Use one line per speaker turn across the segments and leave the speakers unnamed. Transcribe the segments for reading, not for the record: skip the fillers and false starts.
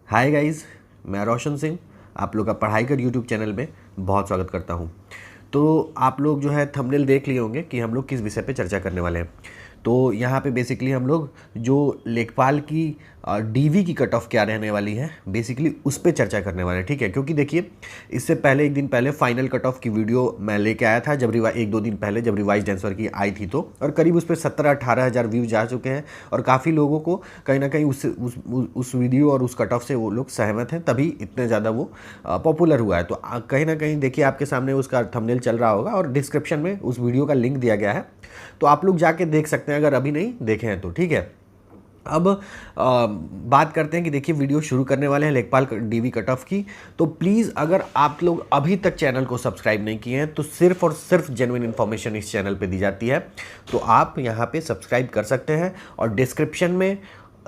Hi guys, मैं रोशन सिंह आप लोग का पढ़ाई कर यूट्यूब चैनल में बहुत स्वागत करता हूं। तो आप लोग जो है थंबनेल देख लिए होंगे कि हम लोग किस विषय पे चर्चा करने वाले हैं। तो यहाँ पे बेसिकली हम लोग जो लेखपाल की डीवी की कट ऑफ क्या रहने वाली है बेसिकली उस पर चर्चा करने वाले हैं, ठीक है। क्योंकि देखिए इससे पहले एक दिन पहले फाइनल कट ऑफ की वीडियो मैं लेके आया था, जब एक दो दिन पहले जब रिवाइज्ड आंसर की आई थी तो, और करीब उस पर 17-18 हज़ार व्यूज जा चुके हैं और काफ़ी लोगों को कहीं ना कहीं उस वीडियो और उस कट ऑफ से वो लोग सहमत हैं, तभी इतने ज़्यादा वो पॉपुलर हुआ है। तो कहीं ना कहीं देखिए आपके सामने उसका थंबनेल चल रहा होगा और डिस्क्रिप्शन में उस वीडियो का लिंक दिया गया है, तो आप लोग जाके देख सकते हैं अगर अभी नहीं देखे हैं तो, ठीक है। अब बात करते हैं कि देखिए वीडियो शुरू करने वाले हैं लेखपाल डीवी कट ऑफ की। तो प्लीज़ अगर आप लोग अभी तक चैनल को सब्सक्राइब नहीं किए हैं तो सिर्फ और सिर्फ जेन्युइन इन्फॉर्मेशन इस चैनल पे दी जाती है, तो आप यहाँ पे सब्सक्राइब कर सकते हैं। और डिस्क्रिप्शन में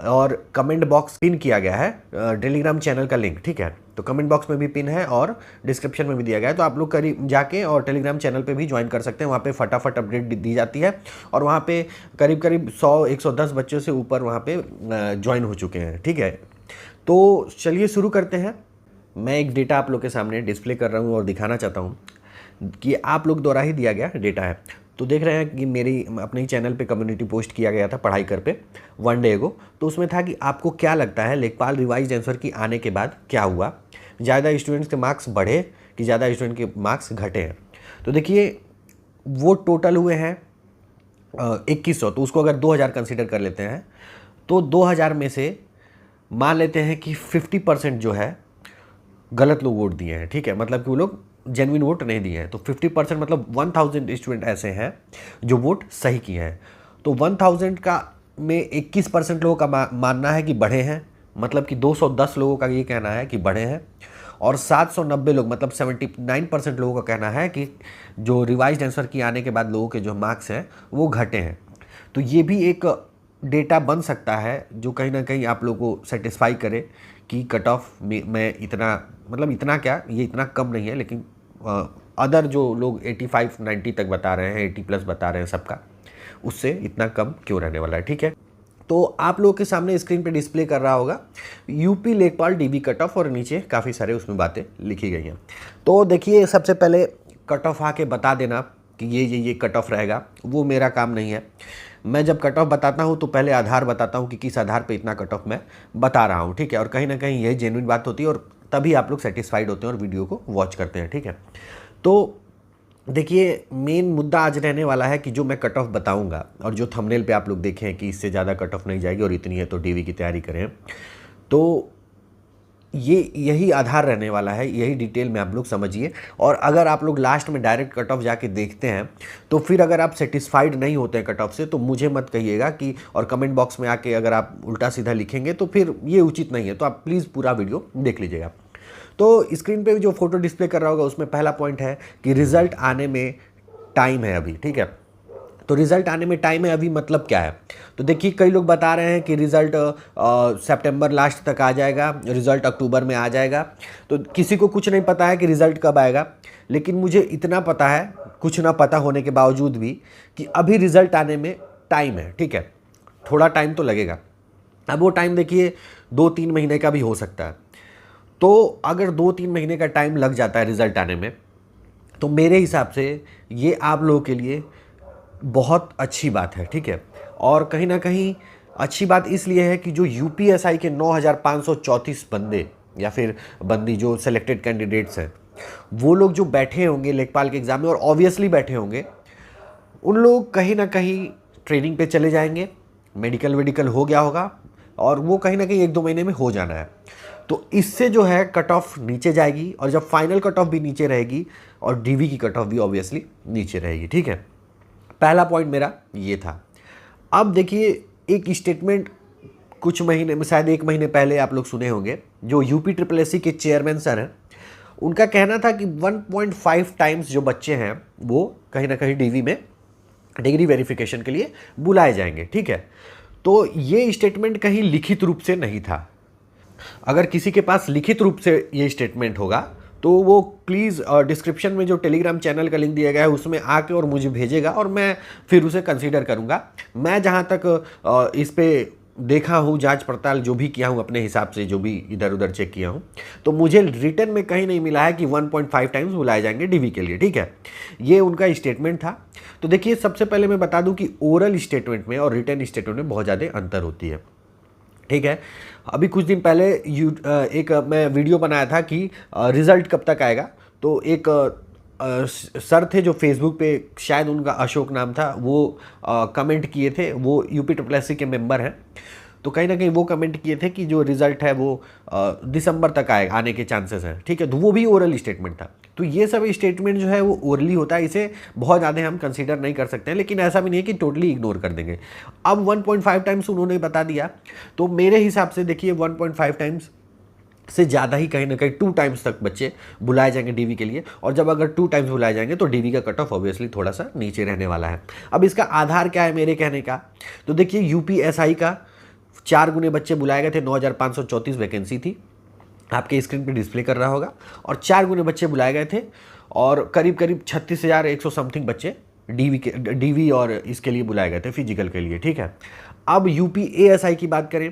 और कमेंट बॉक्स पिन किया गया है टेलीग्राम चैनल का लिंक, ठीक है। तो कमेंट बॉक्स में भी पिन है और डिस्क्रिप्शन में भी दिया गया है, तो आप लोग करीब जाके और टेलीग्राम चैनल पे भी ज्वाइन कर सकते हैं। वहाँ पे फटाफट अपडेट दी जाती है और वहाँ पे करीब करीब 100-110 बच्चों से ऊपर वहाँ पे ज्वाइन हो चुके हैं, ठीक है। तो चलिए शुरू करते हैं। मैं एक डेटा आप लोग के सामने डिस्प्ले कर रहा हूँ और दिखाना चाहता हूँ कि आप लोग द्वारा ही दिया गया डेटा है। तो देख रहे हैं कि मेरी अपने चैनल पे कम्युनिटी पोस्ट किया गया था पढ़ाई कर पे 1 डे अगो। तो उसमें था कि आपको क्या लगता है लेखपाल रिवाइज्ड आंसर की आने के बाद क्या हुआ, ज़्यादा स्टूडेंट्स के मार्क्स बढ़े कि ज़्यादा स्टूडेंट के मार्क्स घटे हैं। तो देखिए वो टोटल हुए हैं 2100, तो उसको अगर 2000 कंसिडर कर लेते हैं तो 2000 में से मान लेते हैं कि 50% जो है गलत लोग वोट दिए हैं, ठीक है। मतलब कि वो लोग जेन्युइन वोट नहीं दिए हैं। तो 50% मतलब 1000 स्टूडेंट ऐसे हैं जो वोट सही किए हैं। तो 1000 का में 21% लोगों का मानना है कि बढ़े हैं, मतलब कि 210 लोगों का ये कहना है कि बढ़े हैं, और 790 लोग मतलब 79% लोगों का कहना है कि जो रिवाइज्ड आंसर की आने के बाद लोगों के जो मार्क्स हैं वो घटे हैं। तो ये भी एक डेटा बन सकता है जो कहीं ना कहीं आप लोगों को सेटिस्फाई करे कि कट ऑफ में इतना, मतलब इतना क्या, ये इतना कम नहीं है, लेकिन अदर जो लोग 85-90 तक बता रहे हैं, 80 प्लस बता रहे हैं सबका, उससे इतना कम क्यों रहने वाला है, ठीक है। तो आप लोगों के सामने स्क्रीन पे डिस्प्ले कर रहा होगा यूपी लेखपाल डीवी कट ऑफ और नीचे काफ़ी सारे उसमें बातें लिखी गई हैं। तो देखिए सबसे पहले कट ऑफ आके बता देना कि ये कट ऑफ रहेगा, वो मेरा काम नहीं है। मैं जब कट ऑफ बताता हूँ तो पहले आधार बताता हूँ कि किस आधार पे इतना कट ऑफ मैं बता रहा हूँ, ठीक है। और कहीं ना कहीं यही जेन्युइन बात होती है और तभी आप लोग सेटिस्फाइड होते हैं और वीडियो को वॉच करते हैं, ठीक है। तो देखिए मेन मुद्दा आज रहने वाला है कि जो मैं कट ऑफ बताऊंगा और जो थंबनेल पे आप लोग देखें कि इससे ज़्यादा कट ऑफ नहीं जाएगी और इतनी है तो डीवी की तैयारी करें, तो यही आधार रहने वाला है, यही डिटेल में आप लोग समझिए। और अगर आप लोग लास्ट में डायरेक्ट कट ऑफ जाके देखते हैं तो फिर अगर आप सेटिस्फाइड नहीं होते हैं कट ऑफ से तो मुझे मत कहिएगा कि, और कमेंट बॉक्स में आके अगर आप उल्टा सीधा लिखेंगे तो फिर ये उचित नहीं है। तो आप प्लीज़ पूरा वीडियो देख लीजिएगा। तो स्क्रीन पे जो फोटो डिस्प्ले कर रहा होगा उसमें पहला पॉइंट है कि रिजल्ट आने में टाइम है अभी, ठीक है। तो रिजल्ट आने में टाइम है अभी मतलब क्या है, तो देखिए कई लोग बता रहे हैं कि रिजल्ट सितंबर लास्ट तक आ जाएगा, रिजल्ट अक्टूबर में आ जाएगा। तो किसी को कुछ नहीं पता है कि रिजल्ट कब आएगा, लेकिन मुझे इतना पता है कुछ ना पता होने के बावजूद भी कि अभी रिजल्ट आने में टाइम है, ठीक है। थोड़ा टाइम तो लगेगा। अब वो टाइम देखिए 2-3 महीने का भी हो सकता है। तो अगर 2-3 महीने का टाइम लग जाता है रिजल्ट आने में तो मेरे हिसाब से ये आप लोगों के लिए बहुत अच्छी बात है, ठीक है। और कहीं ना कहीं अच्छी बात इसलिए है कि जो यूपीएसआई के 9534 बंदे या फिर बंदी जो सिलेक्टेड कैंडिडेट्स हैं वो लोग जो बैठे होंगे लेखपाल के एग्ज़ाम में और ऑब्वियसली बैठे होंगे, उन लोग कहीं ना कहीं ट्रेनिंग पे चले जाएंगे, मेडिकल हो गया होगा और वो कहीं ना कहीं 1-2 महीने में हो जाना है। तो इससे जो है कट ऑफ नीचे जाएगी और जब फाइनल कट ऑफ भी नीचे रहेगी और डीवी की कट ऑफ भी ऑब्वियसली नीचे रहेगी, ठीक है। पहला पॉइंट मेरा ये था। अब देखिए एक स्टेटमेंट कुछ महीने में, शायद 1 महीने पहले आप लोग सुने होंगे, जो यूपी SSSC के चेयरमैन सर हैं, उनका कहना था कि 1.5 टाइम्स जो बच्चे हैं वो कहीं ना कहीं डीवी में डिग्री वेरिफिकेशन के लिए बुलाए जाएंगे, ठीक है। तो ये स्टेटमेंट कहीं लिखित रूप से नहीं था। अगर किसी के पास लिखित रूप से ये स्टेटमेंट होगा तो वो प्लीज़ डिस्क्रिप्शन में जो टेलीग्राम चैनल का लिंक दिया गया है उसमें आके और मुझे भेजेगा और मैं फिर उसे कंसीडर करूँगा। मैं जहाँ तक इस पे देखा हूँ, जांच पड़ताल जो भी किया हूँ अपने हिसाब से, जो भी इधर उधर चेक किया हूँ, तो मुझे रिटर्न में कहीं नहीं मिला है कि 1.5 टाइम्स बुलाए जाएंगे डीवी के लिए, ठीक है। ये उनका स्टेटमेंट था। तो देखिए, सबसे पहले मैं बता दूं कि ओरल स्टेटमेंट में और रिटर्न स्टेटमेंट में बहुत ज़्यादा अंतर होती है, ठीक है। अभी कुछ दिन पहले एक मैं वीडियो बनाया था कि रिज़ल्ट कब तक आएगा। तो एक सर थे जो फेसबुक पे, शायद उनका अशोक नाम था, वो कमेंट किए थे, वो यूपी SSC के मेंबर हैं। तो कहीं ना कहीं वो कमेंट किए थे कि जो रिज़ल्ट है वो दिसंबर तक आने के चांसेस हैं, ठीक है। तो वो भी ओरल स्टेटमेंट था। तो ये सब स्टेटमेंट जो है वो ओरली होता है, इसे बहुत ज़्यादा हम कंसीडर नहीं कर सकते हैं, लेकिन ऐसा भी नहीं है कि टोटली इग्नोर कर देंगे। अब 1.5 टाइम्स उन्होंने बता दिया, तो मेरे हिसाब से देखिए 1.5 टाइम्स से ज़्यादा ही कहीं ना कहीं 2 टाइम्स तक बच्चे बुलाए जाएंगे डीवी के लिए। और जब अगर 2 टाइम्स बुलाए जाएंगे तो डीवी का कट ऑफ ऑब्वियसली थोड़ा सा नीचे रहने वाला है। अब इसका आधार क्या है मेरे कहने का, तो देखिए यूपीएसआई का 4 गुने बच्चे बुलाए गए थे, 9,534 वैकेंसी थी, आपके स्क्रीन पे डिस्प्ले कर रहा होगा। और 4 गुने बच्चे बुलाए गए थे और करीब करीब 36,100 समथिंग बच्चे डीवी और इसके लिए बुलाए गए थे, फिजिकल के लिए, ठीक है। अब यूपीएएसआई की बात करें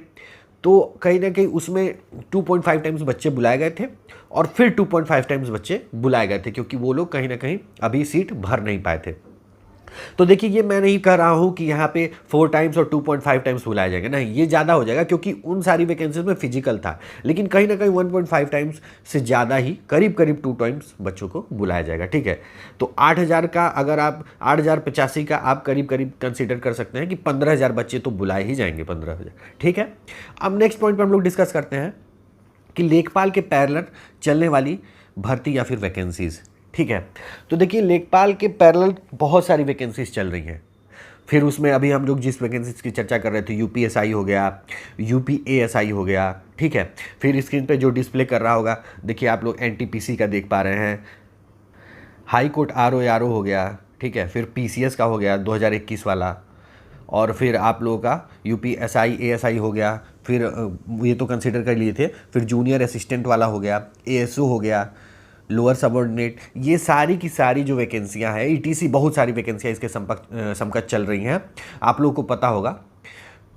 तो कहीं ना कहीं उसमें 2.5 टाइम्स बच्चे बुलाए गए थे और फिर 2.5 टाइम्स बच्चे बुलाए गए थे, क्योंकि वो लोग कहीं ना कहीं अभी सीट भर नहीं पाए थे। तो देखिए, ये मैं नहीं कह रहा हूँ कि यहाँ पे 4 टाइम्स और 2.5 टाइम्स बुलाया जाएगा, नहीं, ये ज़्यादा हो जाएगा, क्योंकि उन सारी वैकेंसीज में फिजिकल था। लेकिन कहीं ना कहीं 1.5 टाइम्स से ज़्यादा ही, करीब करीब 2 टाइम्स बच्चों को बुलाया जाएगा, ठीक है। तो 8,000 का, अगर आप 8,085 का आप करीब करीब कंसिडर कर सकते हैं कि 15,000 बच्चे तो बुलाए ही जाएंगे, 15,000, ठीक है। अब नेक्स्ट पॉइंट पर हम लोग डिस्कस करते हैं कि लेखपाल के पैरेलल चलने वाली भर्ती या फिर वैकेंसीज, ठीक है। तो देखिए, लेखपाल के पैरेलल बहुत सारी वैकेंसीज चल रही हैं। फिर उसमें अभी हम लोग जिस वैकेंसीज की चर्चा कर रहे थे, यूपीएसआई हो गया, यूपीएएसआई हो गया, ठीक है। फिर स्क्रीन पे जो डिस्प्ले कर रहा होगा, देखिए आप लोग एनटीपीसी का देख पा रहे हैं, हाई कोर्ट आरओ हो गया, ठीक है। फिर पीसीएस का हो गया 2021 वाला, और फिर आप लोगों का यूपीएसआई एएसआई हो गया। फिर ये तो कंसिडर कर लिए थे। फिर जूनियर असिस्टेंट वाला हो गया, एएसओ हो गया, लोअर सबऑर्डिनेट, ये सारी की सारी जो वैकेंसियां हैं, ईटीसी बहुत सारी वैकेंसियां इसके समकक्ष चल रही हैं, आप लोगों को पता होगा।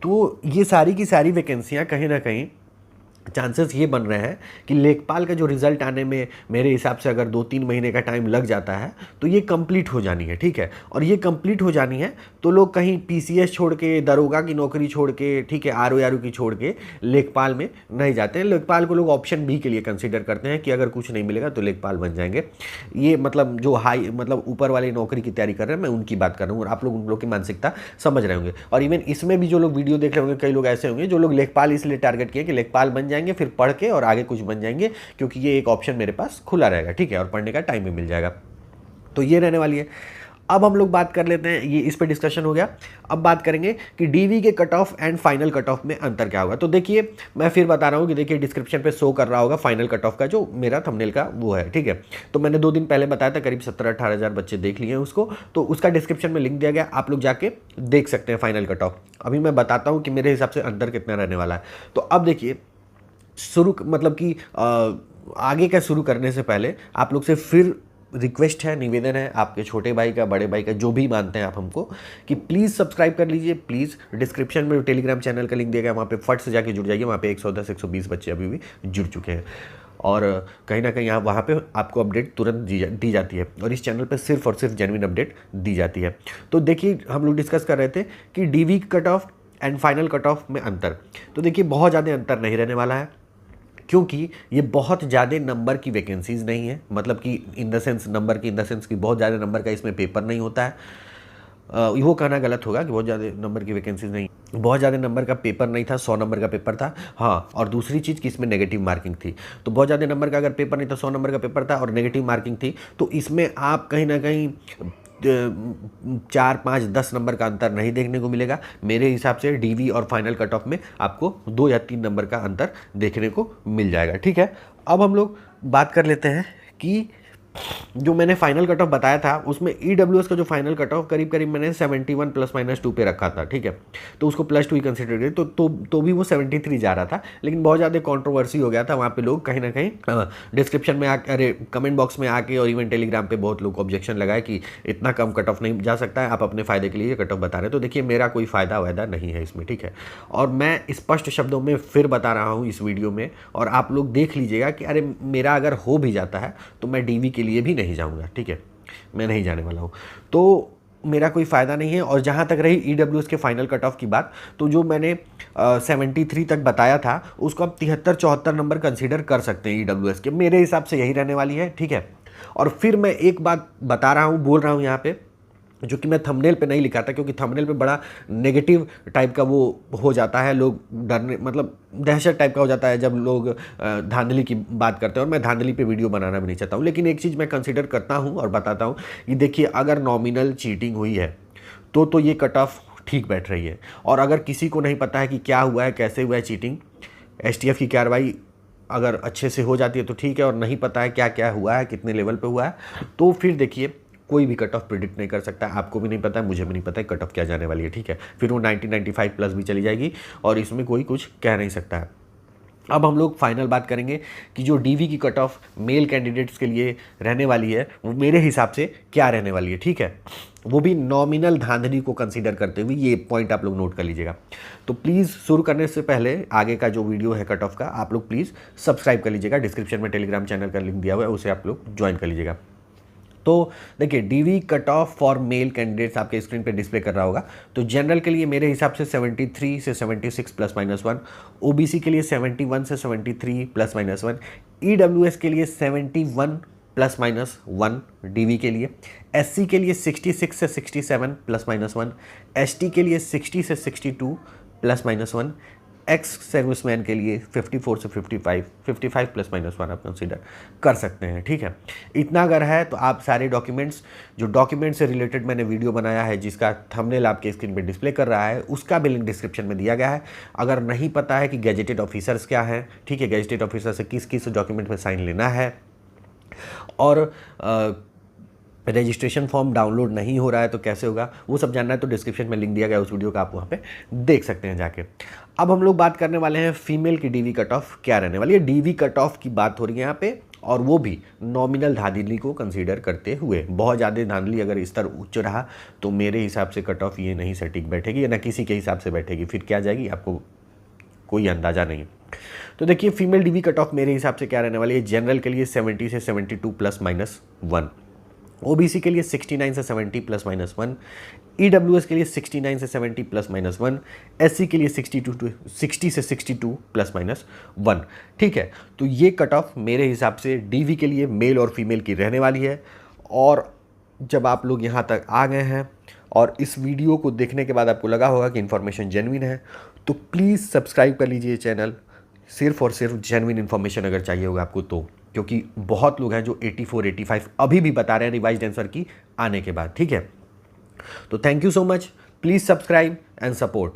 तो ये सारी की सारी वैकेंसियां कहीं ना कहीं चांसेस ये बन रहे हैं कि लेखपाल का जो रिज़ल्ट आने में मेरे हिसाब से अगर 2-3 महीने का टाइम लग जाता है तो ये कंप्लीट हो जानी है, ठीक है। और ये कंप्लीट हो जानी है तो लोग कहीं पीसीएस छोड़ के, दरोगा की नौकरी छोड़ के, ठीक है, आरओ की छोड़ के लेखपाल में नहीं जाते हैं। लेखपाल को लोग ऑप्शन बी के लिए कंसिडर करते हैं कि अगर कुछ नहीं मिलेगा तो लेखपाल बन जाएंगे। ये मतलब जो हाई, मतलब ऊपर वाली नौकरी की तैयारी कर रहे हैं, मैं उनकी बात कर रहा हूँ, और आप लोग उन लोग की मानसिकता समझ रहे होंगे। और इवन इसमें भी जो लोग वीडियो देख रहे होंगे, कई लोग ऐसे होंगे जो लोग लेखपाल इसलिए टारगेट किए कि लेखपाल बन जाएंगे, फिर पढ़ के और आगे कुछ बन जाएंगे, क्योंकि ये एक ऑप्शन मेरे पास खुला रहेगा, ठीक है, और पढ़ने का टाइम भी मिल जाएगा। तो ये रहने वाली है। अब हम लोग बात कर लेते हैं, ये इस पे डिस्कशन हो गया। अब बात करेंगे कि डीवी के cut off and final cut off में अंतर क्या होगा। तो देखिए, मैं फिर बता रहा हूँ कि देखिए डिस्क्रिप्शन पे शो कर रहा होगा फाइनल कट ऑफ का, जो मेरा थंबनेल का वो है, ठीक है। तो मैंने 2 दिन पहले बताया था, करीब 17-18 हज़ार बच्चे देख लिए उसको, तो उसका डिस्क्रिप्शन में लिंक दिया गया, आप लोग जाके देख सकते हैं फाइनल कट ऑफ। अभी मैं बताता हूँ कि मेरे हिसाब से अंतर कितना रहने वाला है। तो अब देखिए, शुरू मतलब कि आगे का शुरू करने से पहले आप लोग से फिर रिक्वेस्ट है, निवेदन है, आपके छोटे भाई का, बड़े भाई का, जो भी मानते हैं आप हमको, कि प्लीज़ सब्सक्राइब कर लीजिए, प्लीज़। डिस्क्रिप्शन में टेलीग्राम चैनल का लिंक दिया गया, वहाँ पे फट से जाके जुड़ जाइए। वहाँ पे 110-120 बच्चे अभी भी जुड़ चुके हैं, और कहीं ना कहीं यहाँ वहाँ पे आपको अपडेट तुरंत दी जाती है, और इस चैनल पे सिर्फ और सिर्फ जेन्युइन अपडेट दी जाती है। तो देखिए, हम लोग डिस्कस कर रहे थे कि DV cut off and final cut off में अंतर। तो देखिए, बहुत ज़्यादा अंतर नहीं रहने वाला है, क्योंकि ये बहुत ज़्यादा नंबर की वैकेंसीज़ नहीं है, मतलब कि इन द सेंस नंबर की, इन द सेंस कि बहुत ज़्यादा नंबर का इसमें पेपर नहीं होता है। वो कहना गलत होगा कि बहुत ज़्यादा नंबर की वैकेंसीज नहीं, बहुत ज़्यादा नंबर का पेपर नहीं था, 100 नंबर का पेपर था। हाँ, और दूसरी चीज़ कि इसमें नेगेटिव मार्किंग थी। तो बहुत ज़्यादा नंबर का अगर पेपर नहीं था, 100 नंबर का पेपर था और नेगेटिव मार्किंग थी, तो इसमें आप कहीं ना कहीं 4, 5, 10 नंबर का अंतर नहीं देखने को मिलेगा। मेरे हिसाब से डीवी और फाइनल कट ऑफ में आपको 2 या 3 नंबर का अंतर देखने को मिल जाएगा, ठीक है। अब हम लोग बात कर लेते हैं कि जो मैंने फाइनल कट ऑफ बताया था उसमें EWS का जो फाइनल कट ऑफ करीब करीब मैंने 71 ±2 पे रखा था, ठीक है। तो उसको +2 ही कंसिडर करिए, तो भी वो 73 जा रहा था, लेकिन बहुत ज़्यादा कंट्रोवर्सी हो गया था वहाँ पे। लोग कहीं ना कहीं डिस्क्रिप्शन में आके, अरे कमेंट बॉक्स में आके और इवन टेलीग्राम पे बहुत लोग ऑब्जेक्शन लगाए कि इतना कम कट ऑफ नहीं जा सकता है, आप अपने फ़ायदे के लिए कट ऑफ बता रहे हैं। तो देखिए मेरा कोई फ़ायदा वायदा नहीं है इसमें, ठीक है। और मैं स्पष्ट शब्दों में फिर बता रहा हूँ इस वीडियो में, और आप लोग देख लीजिएगा कि अरे मेरा अगर हो भी जाता है तो मैं DV के लिए भी नहीं जाऊँगा, ठीक है, मैं नहीं जाने वाला हूँ। तो मेरा कोई फ़ायदा नहीं है। और जहाँ तक रही EWS के फाइनल कट ऑफ की बात, तो जो मैंने 73 तक बताया था उसको आप 73-74 नंबर कंसीडर कर सकते हैं EWS के, मेरे हिसाब से यही रहने वाली है, ठीक है। और फिर मैं एक बात बता रहा हूँ, बोल रहा हूँ यहाँ पे, जो कि मैं थंबनेल पे नहीं लिखा था, क्योंकि थंबनेल पे बड़ा नेगेटिव टाइप का वो हो जाता है, लोग डरने, मतलब दहशत टाइप का हो जाता है जब लोग धांधली की बात करते हैं, और मैं धांधली पे वीडियो बनाना भी नहीं चाहता हूँ। लेकिन एक चीज़ मैं कंसिडर करता हूँ और बताता हूँ कि देखिए अगर नॉमिनल चीटिंग हुई है तो ये कट ऑफ ठीक बैठ रही है। और अगर किसी को नहीं पता है कि क्या हुआ है, कैसे हुआ है चीटिंग, STF की कार्रवाई अगर अच्छे से हो जाती है तो ठीक है, और नहीं पता है क्या क्या हुआ है, कितने लेवल पे हुआ है, तो फिर देखिए कोई भी कट ऑफ प्रिडिक्ट नहीं कर सकता। आपको भी नहीं पता है, मुझे भी नहीं पता है कट ऑफ क्या जाने वाली है, ठीक है। फिर वो 90-95 प्लस भी चली जाएगी और इसमें कोई कुछ कह नहीं सकता है। अब हम लोग फाइनल बात करेंगे कि जो DV की कट ऑफ मेल कैंडिडेट्स के लिए रहने वाली है वो मेरे हिसाब से क्या रहने वाली है, ठीक है। वो भी नॉमिनल धांधली को कंसीडर करते हुए, ये पॉइंट आप लोग नोट कर लीजिएगा। तो प्लीज़ शुरू करने से पहले आगे का जो वीडियो है कट ऑफ का, आप लोग प्लीज़ सब्सक्राइब कर लीजिएगा। डिस्क्रिप्शन में टेलीग्राम चैनल का लिंक दिया हुआ है, उसे आप लोग ज्वाइन कर लीजिएगा। तो देखिए DV cut off for male candidates आपके स्क्रीन पे डिस्प्ले कर रहा होगा। तो जनरल के लिए मेरे हिसाब से 73 से 76 ±1, OBC के लिए 71 से 73 ±1, EWS के लिए 71 ±1 DV के लिए, SC के लिए 66 से 67 ±1, ST के लिए 60 से 62 ±1, एक्स सर्विसमैन के लिए 54 से 55 ±1 आप कंसीडर कर सकते हैं, ठीक है। इतना अगर है तो आप सारे डॉक्यूमेंट्स, जो डॉक्यूमेंट से रिलेटेड मैंने वीडियो बनाया है जिसका थंबनेल आपके स्क्रीन पे डिस्प्ले कर रहा है, उसका भी लिंक डिस्क्रिप्शन में दिया गया है। अगर नहीं पता है कि गैजेटेड ऑफिसर्स क्या है, ठीक है, गैजेटेड ऑफिसर से किस किस डॉक्यूमेंट में साइन लेना है, और रजिस्ट्रेशन फॉर्म डाउनलोड नहीं हो रहा है तो कैसे होगा, वो सब जानना है तो डिस्क्रिप्शन में लिंक दिया गया है उस वीडियो का, आप वहाँ पे देख सकते हैं जाके। अब हम लोग बात करने वाले हैं फीमेल की DV कट ऑफ क्या रहने वाली है। DV कट ऑफ की बात हो रही है यहाँ पे, और वो भी नॉमिनल धांधली को कंसीडर करते हुए। बहुत ज़्यादा धांधली अगर स्तर उच्च रहा तो मेरे हिसाब से कट ऑफ ये नहीं सटीक बैठेगी, या ना किसी के हिसाब से बैठेगी, फिर क्या जाएगी आपको कोई अंदाज़ा नहीं। तो देखिए फीमेल DV कट ऑफ मेरे हिसाब से क्या रहने वाली है। जनरल के लिए 70 से 72 ±1, OBC के लिए 69 से 70 ±1, EWS के लिए 69 से 70 ±1, SC के लिए 60 से 62 ±1, ठीक है। तो ये कट ऑफ मेरे हिसाब से DV के लिए मेल और फीमेल की रहने वाली है। और जब आप लोग यहाँ तक आ गए हैं और इस वीडियो को देखने के बाद आपको लगा होगा कि इन्फॉर्मेशन जेन्युइन है, तो प्लीज़ सब्सक्राइब कर लीजिए चैनल, सिर्फ और सिर्फ जेन्युइन इन्फॉर्मेशन अगर चाहिए होगा आपको तो, क्योंकि बहुत लोग हैं जो 84-85 अभी भी बता रहे हैं रिवाइज्ड आंसर की आने के बाद, ठीक है। तो thank you so much, please subscribe and support.